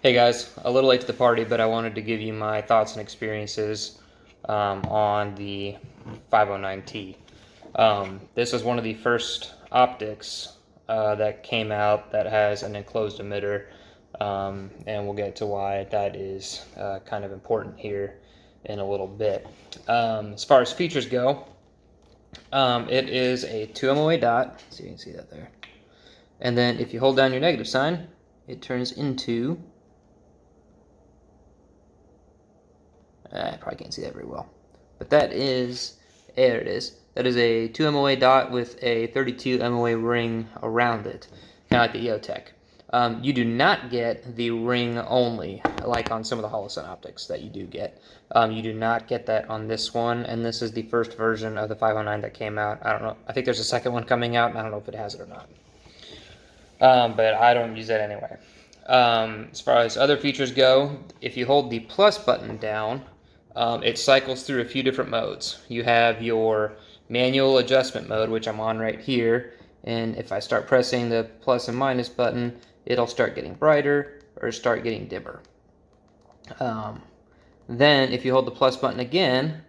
Hey guys, a little late to the party, but I wanted to give you my thoughts and experiences on the 509T. This is one of the first optics that came out that has an enclosed emitter, and we'll get to why that is kind of important here in a little bit. As far as features go, it is a 2 MOA dot, so you can see that there. And then if you hold down your negative sign, it turns into... I probably can't see that very well. But that is... There it is. That is a 2 MOA dot with a 32 MOA ring around it. Kind of like the EOTech. You do not get the ring only, like on some of the Holosun optics that you do get. You do not get that on this one, and this is the first version of the 509 that came out. I don't know. I think there's a second one coming out, and I don't know if it has it or not. But I don't use that anyway. As far as other features go, if you hold the plus button down, it cycles through a few different modes. You have your manual adjustment mode, which I'm on right here, and if I start pressing the plus and minus button, it'll start getting brighter or start getting dimmer. Then if you hold the plus button again,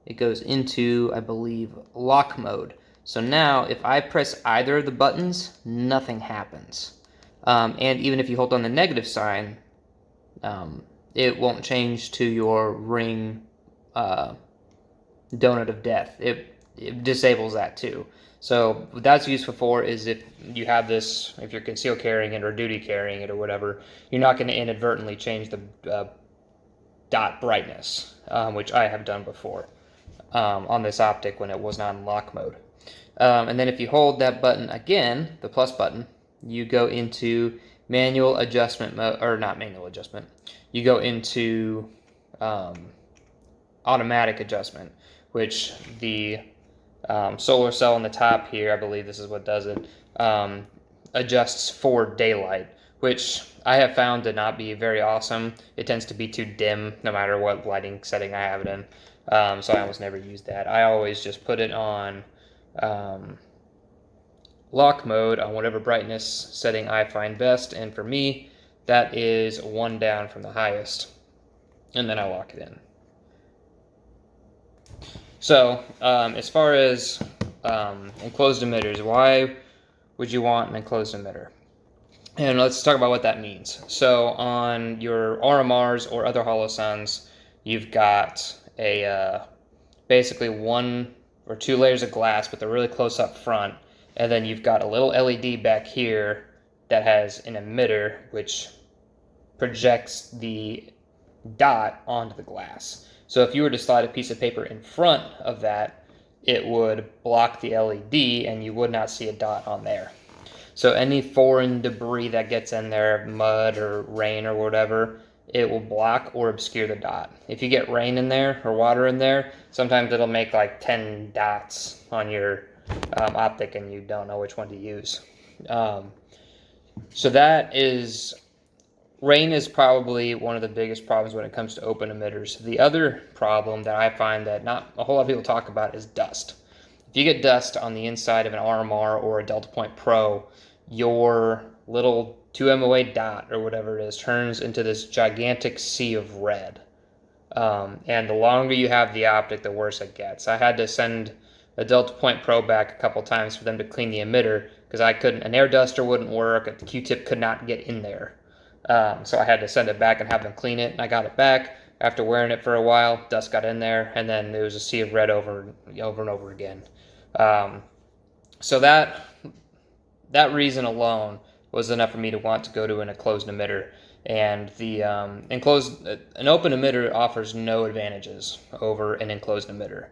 it goes into, I believe, lock mode. So now if I press either of the buttons, nothing happens. And even if you hold on the negative sign, it won't change to your ring donut of death. It disables that too. So what that's useful for is if you have this, if you're concealed carrying it or duty carrying it or whatever, you're not going to inadvertently change the dot brightness, which I have done before on this optic when it was not in lock mode. And then if you hold that button again, the plus button, you go into manual adjustment mode, or not manual adjustment, you go into automatic adjustment, which the solar cell on the top here, I believe this is what does it, adjusts for daylight, which I have found to not be very awesome. It tends to be too dim no matter what lighting setting I have it in, so I almost never use that. I always just put it on lock mode on whatever brightness setting I find best, and for me that is 1 down from the highest, and then I lock it in. So as far as enclosed emitters, why would you want an enclosed emitter? And let's talk about what that means. So on your RMRs or other Holosuns, you've got a basically 1 or 2 layers of glass with a really close up front, and then you've got a little LED back here that has an emitter which projects the dot onto the glass. So if you were to slide a piece of paper in front of that, it would block the LED and you would not see a dot on there. So any foreign debris that gets in there, mud or rain or whatever, it will block or obscure the dot. If you get rain in there or water in there, sometimes it'll make like 10 dots on your optic and you don't know which one to use. So that is, rain is probably one of the biggest problems when it comes to open emitters. The other problem that I find that not a whole lot of people talk about is dust. If you get dust on the inside of an RMR or a Delta Point Pro, your little 2 MOA dot or whatever it is turns into this gigantic sea of red. And the longer you have the optic, the worse it gets. I had to send a Delta Point Pro back a couple times for them to clean the emitter because I couldn't, an air duster wouldn't work, the Q-tip could not get in there. So I had to send it back and have them clean it, and I got it back. After wearing it for a while, dust got in there, and then there was a sea of red over and over again. So that reason alone was enough for me to want to go to an enclosed emitter. And the an open emitter offers no advantages over an enclosed emitter.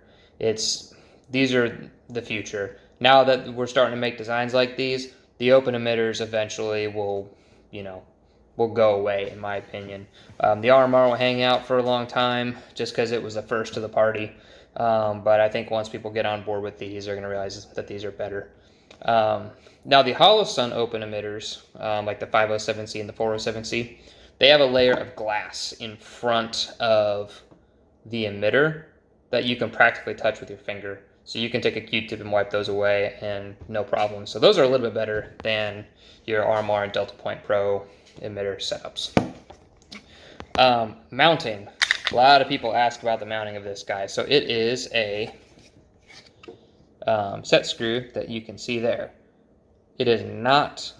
These are the future. Now that we're starting to make designs like these, the open emitters eventually will go away, in my opinion. The RMR will hang out for a long time just because it was the first to the party. But I think once people get on board with these, they're going to realize that these are better. Now the Holosun open emitters, like the 507C and the 407C, they have a layer of glass in front of the emitter that you can practically touch with your finger. So you can take a Q-tip and wipe those away and no problem. So those are a little bit better than your RMR and Delta Point Pro emitter setups. Mounting. A lot of people ask about the mounting of this guy. So it is a set screw that you can see there. It is not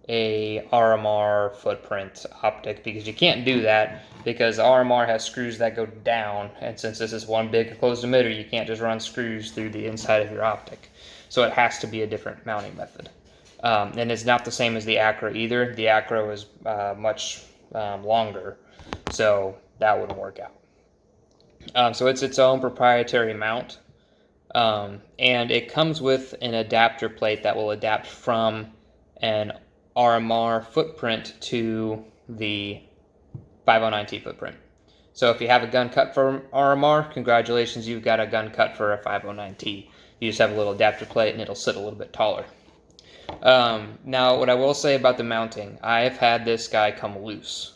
a RMR footprint optic, because you can't do that, because RMR has screws that go down, and since this is one big closed emitter, you can't just run screws through the inside of your optic. So it has to be a different mounting method. And it's not the same as the Acro either. The Acro is much longer, so that wouldn't work out. So it's its own proprietary mount, and it comes with an adapter plate that will adapt from an RMR footprint to the 509T footprint. So if you have a gun cut for RMR, congratulations, you've got a gun cut for a 509T. You just have a little adapter plate and it'll sit a little bit taller. Now, what I will say about the mounting, I've had this guy come loose.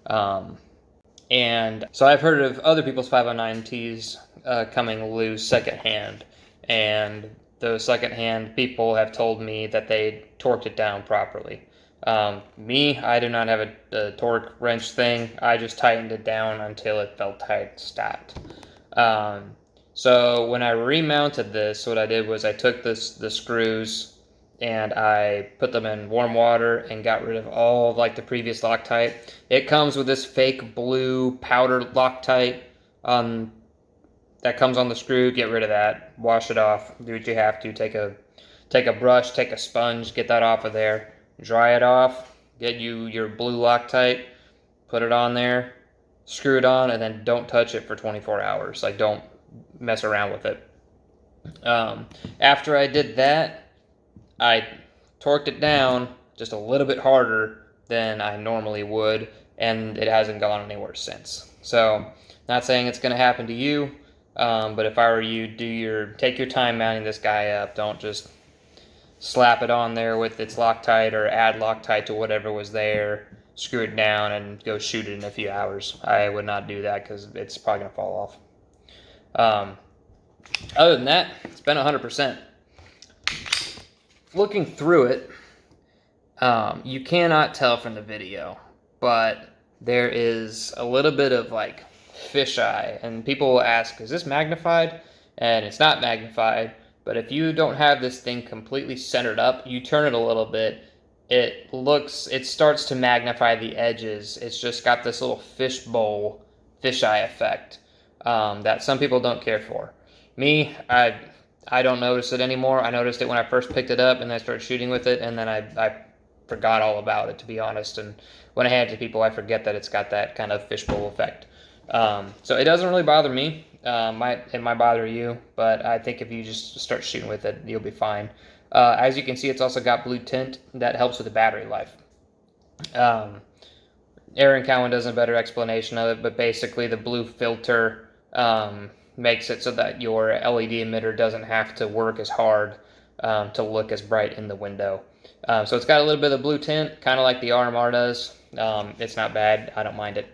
And so I've heard of other people's 509Ts coming loose secondhand, and those secondhand people have told me that they torqued it down properly. Me, I do not have a torque wrench thing. I just tightened it down until it felt tight stat. So when I remounted this, what I did was I took the screws and I put them in warm water and got rid of all of, like, the previous Loctite. It comes with this fake blue powder Loctite that comes on the screw. Get rid of that. Wash it off. Do what you have to. Take a brush, take a sponge, get that off of there. Dry it off. Get you your blue Loctite. Put it on there. Screw it on, and then don't touch it for 24 hours. Like, don't mess around with it. After I did that, I torqued it down just a little bit harder than I normally would, and it hasn't gone any worse since. So, not saying it's going to happen to you, but if I were you, take your time mounting this guy up. Don't just slap it on there with its Loctite or add Loctite to whatever was there, screw it down, and go shoot it in a few hours. I would not do that because it's probably going to fall off. Other than that, it's been 100%. Looking through it, you cannot tell from the video, but there is a little bit of, like, fisheye, and people will ask, is this magnified? And it's not magnified, but if you don't have this thing completely centered up, you turn it a little bit, it starts to magnify the edges. It's just got this little fisheye effect that some people don't care for. Me, I don't notice it anymore. I noticed it when I first picked it up and I started shooting with it, and then I forgot all about it, to be honest. And when I hand it to people, I forget that it's got that kind of fishbowl effect. So it doesn't really bother me. It might bother you, but I think if you just start shooting with it, you'll be fine. As you can see, it's also got blue tint that helps with the battery life. Aaron Cowan does a better explanation of it, but basically the blue filter makes it so that your LED emitter doesn't have to work as hard to look as bright in the window. So it's got a little bit of blue tint, kind of like the RMR does. It's not bad. I don't mind it.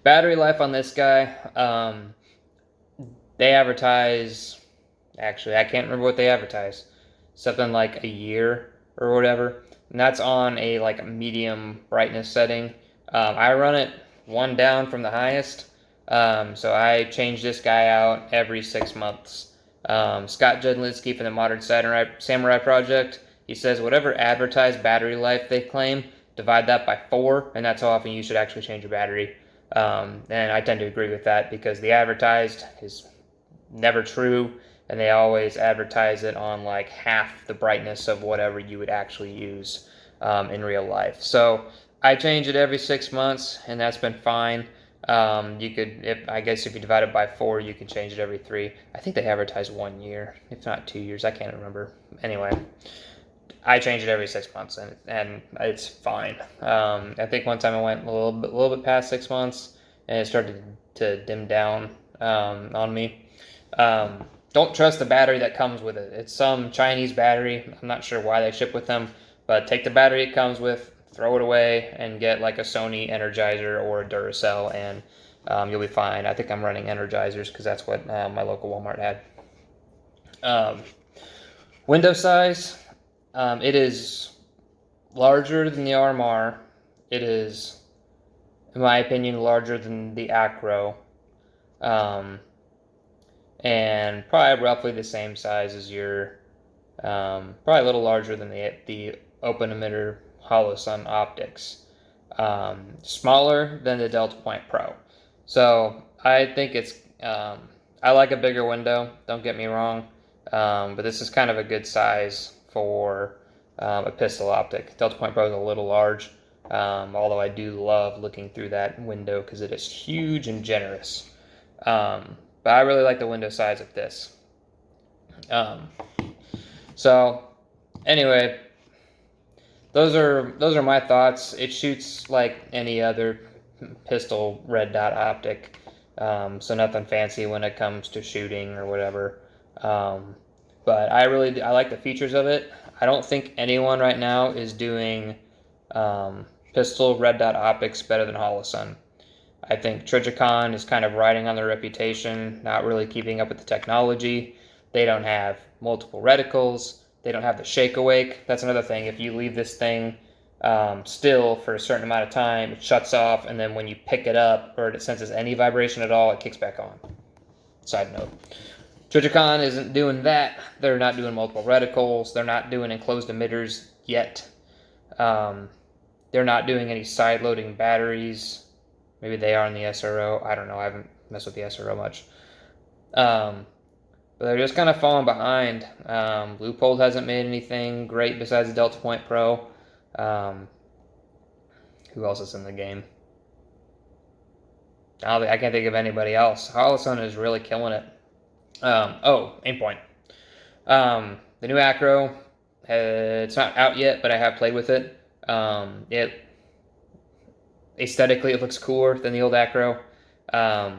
Battery life on this guy, they advertise, actually, I can't remember what they advertise. Something like a year or whatever. And that's on a, like, medium brightness setting. I run it one down from the highest. So I change this guy out every 6 months. Scott Jedlinski from the Modern Samurai Project, he says whatever advertised battery life they claim, divide that by 4, and that's how often you should actually change your battery. And I tend to agree with that, because the advertised is never true, and they always advertise it on, like, half the brightness of whatever you would actually use in real life. So I change it every 6 months, and that's been fine. You could, I guess if you divide it by 4, you can change it every 3. I think they advertise 1 year, if not 2 years. I can't remember. Anyway, I change it every 6 months, and it's fine. I think one time I went a little bit past 6 months, and it started to dim down on me. Don't trust the battery that comes with it. It's some Chinese battery. I'm not sure why they ship with them, but take the battery it comes with, throw it away, and get, like, a Sony Energizer or a Duracell, and you'll be fine. I think I'm running Energizers because that's what my local Walmart had. Window size, it is larger than the RMR, It is, in my opinion, larger than the Acro, and probably roughly the same size as your, probably a little larger than the open emitter Holosun optics. Smaller than the Delta Point Pro. So I think it's, I like a bigger window, don't get me wrong, but this is kind of a good size for a pistol optic. Delta Point Pro is a little large, although I do love looking through that window because it is huge and generous. But I really like the window size of this. So anyway, those are my thoughts. It shoots like any other pistol red dot optic, so nothing fancy when it comes to shooting or whatever. But I like the features of it. I don't think anyone right now is doing pistol red dot optics better than Holosun. I think Trijicon is kind of riding on their reputation, not really keeping up with the technology. They don't have multiple reticles. They don't have the shake awake. That's another thing. If you leave this thing still for a certain amount of time, it shuts off, and then when you pick it up or it senses any vibration at all, it kicks back on. Side note. Trijicon isn't doing that. They're not doing multiple reticles. They're not doing enclosed emitters yet. They're not doing any side-loading batteries. Maybe they are in the SRO. I don't know. I haven't messed with the SRO much. But they're just kind of falling behind. Loophole hasn't made anything great besides the Delta Point Pro. Who else is in the game? I can't think of anybody else. Holosun is really killing it. Aimpoint. The new Acro, it's not out yet, but I have played with it. Aesthetically, it looks cooler than the old Acro. I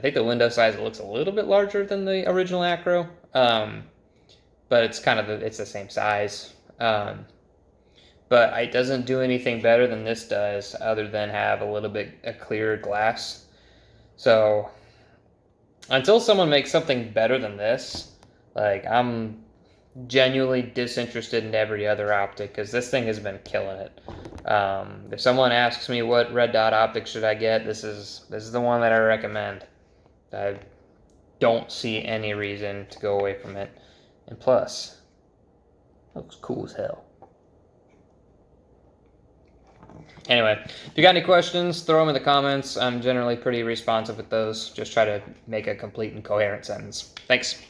think the window size looks a little bit larger than the original Acro, but it's kind of it's the same size. But it doesn't do anything better than this does, other than have a little bit of clearer glass. So until someone makes something better than this, like, I'm genuinely disinterested in every other optic because this thing has been killing it. If someone asks me what red dot optic should I get, this is the one that I recommend. I don't see any reason to go away from it, and plus, it looks cool as hell. Anyway, if you got any questions, throw them in the comments. I'm generally pretty responsive with those. Just try to make a complete and coherent sentence. Thanks.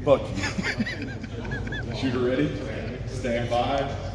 Fuck you. Shooter ready? Stand by.